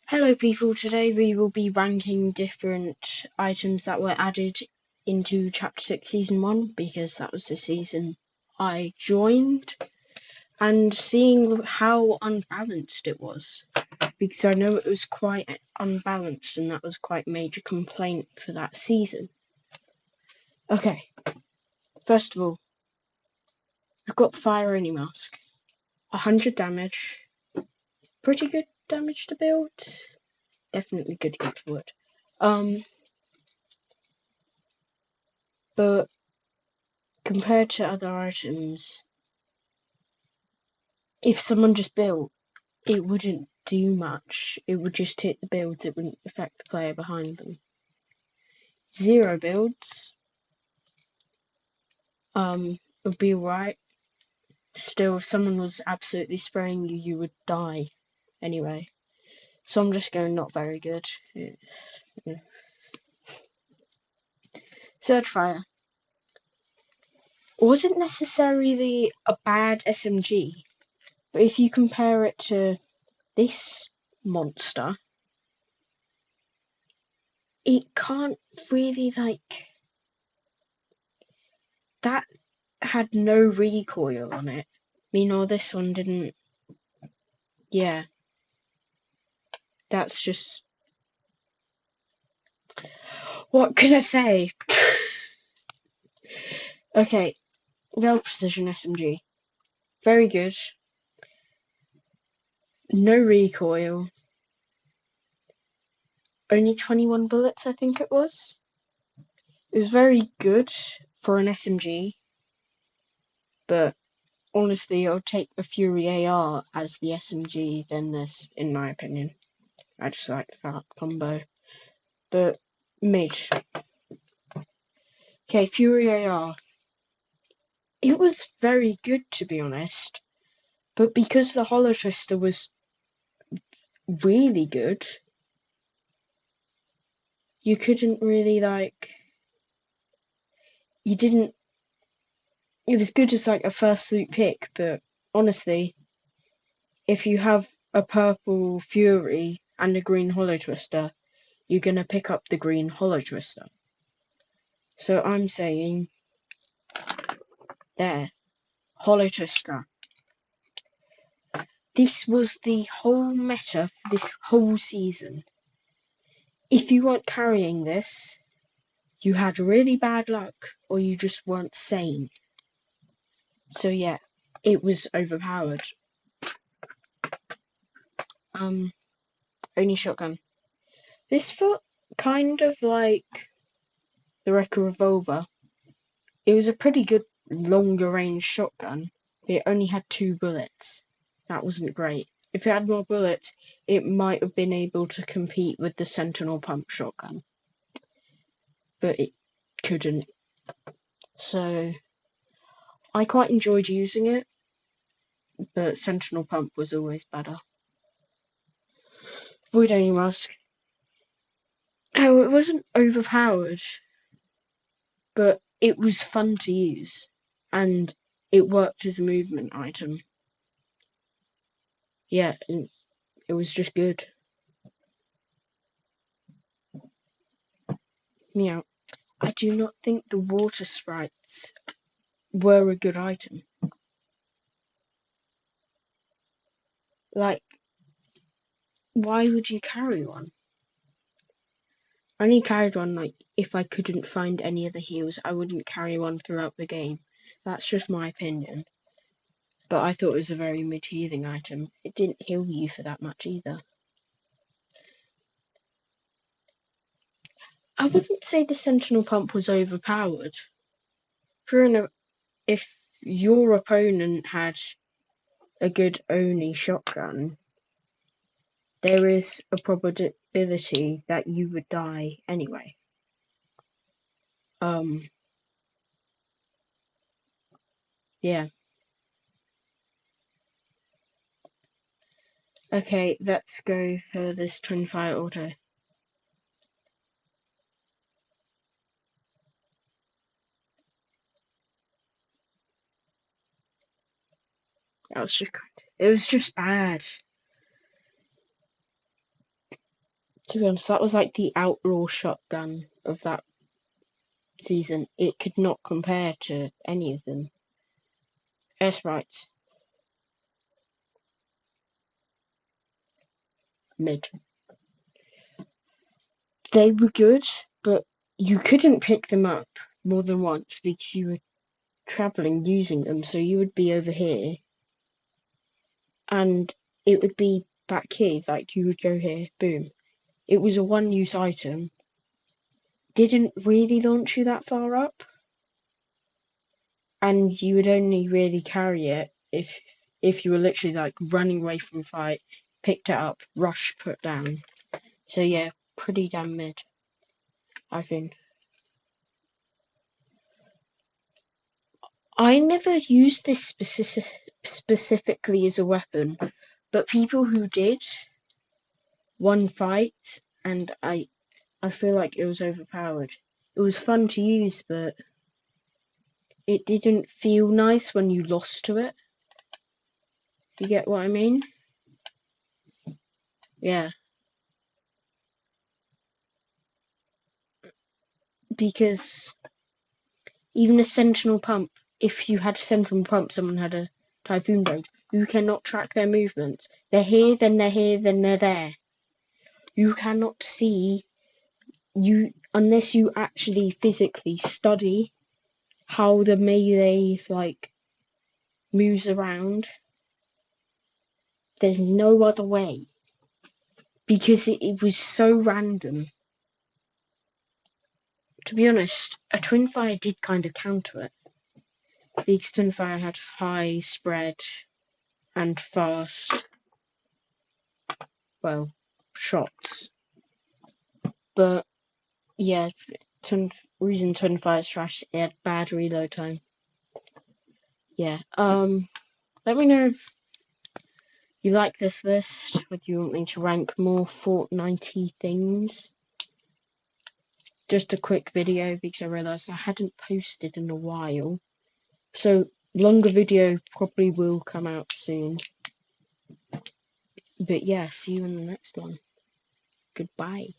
Hello people, today we will be ranking different items that were added into Chapter 6 Season 1 because that was the season I joined, and seeing how unbalanced it was, because I know it was quite unbalanced and that was quite a major complaint for that season. Okay, first of all, I've got Fire Only Mask, 100 damage, pretty good damage to build, definitely good against wood. But compared to other items, if someone just built, it wouldn't do much. It would just hit the builds, it wouldn't affect the player behind them. 0 builds, would be alright. Still, if someone was absolutely spraying you, you would die anyway. So I'm just going not very good. Yeah. Surge Fire wasn't necessarily a bad SMG, but if you compare it to this monster, it can't really, that had no recoil on it. Meanwhile, this one didn't. Yeah. That's just. What can I say? Okay. Well Precision SMG. Very good. No recoil. Only 21 bullets, I think it was. It was very good for an SMG. But honestly, I'll take the Fury AR as the SMG than this, in my opinion. I just like that combo. But mid. Okay, Fury AR. It was very good, to be honest. But because the Hollow Twister was really good, you couldn't really, you didn't. It was good as a first loot pick, but honestly, if you have a purple Fury and a green Hollow Twister, you're gonna pick up the green Hollow Twister. So I'm saying, there, Hollow Twister. This was the whole meta for this whole season. If you weren't carrying this, you had really bad luck, or you just weren't sane. So yeah, it was overpowered. Only shotgun. This felt kind of like the Wrecker Revolver. It was a pretty good longer range shotgun, but it only had 2 bullets. That wasn't great. If it had more bullets, it might have been able to compete with the Sentinel Pump shotgun. But it couldn't. So I quite enjoyed using it, but Sentinel Pump was always better. Void Only Mask. Oh, it wasn't overpowered, but it was fun to use, and it worked as a movement item. Yeah, it was just good. Meow. I do not think the water sprites were a good item. Why would you carry one? I only carried one if I couldn't find any other heals. I wouldn't carry one throughout the game. That's just my opinion. But I thought it was a very mid-healing item. It didn't heal you for that much either. I wouldn't say the Sentinel Pump was overpowered. If your opponent had a good Oni shotgun, there is a probability that you would die anyway. Yeah. Okay, let's go for this twin fire auto. It was just bad. To be honest, that was like the outlaw shotgun of that season. It could not compare to any of them. That's right. Mid. They were good, but you couldn't pick them up more than once because you were traveling using them. So you would be over here, and it would be back here. Like you would go here, boom. It was a one-use item. Didn't really launch you that far up, and you would only really carry it if you were literally like running away from a fight, picked it up, rush, put down. So yeah, pretty damn mid, I think. I never used this specifically as a weapon, but people who did won fights, and I feel like it was overpowered. It was fun to use, but it didn't feel nice when you lost to it. You get what I mean? Yeah. Because even a sentinel pump, if you had a sentinel pump, someone had a typhoon blade, you cannot track their movements. They're here, then they're here, then they're there. You cannot see unless you actually physically study how the melee's like moves around. There's no other way because it was so random. To be honest, a Twinfire did kind of counter it because Twinfire had high spread and fast, well, shots. But yeah, reason Twinfire's trash, it had bad reload time. Yeah. Let me know if you like this list, whether you want me to rank more Fortnite things. Just a quick video because I realised I hadn't posted in a while. So longer video probably will come out soon. But yeah, see you in the next one. Goodbye.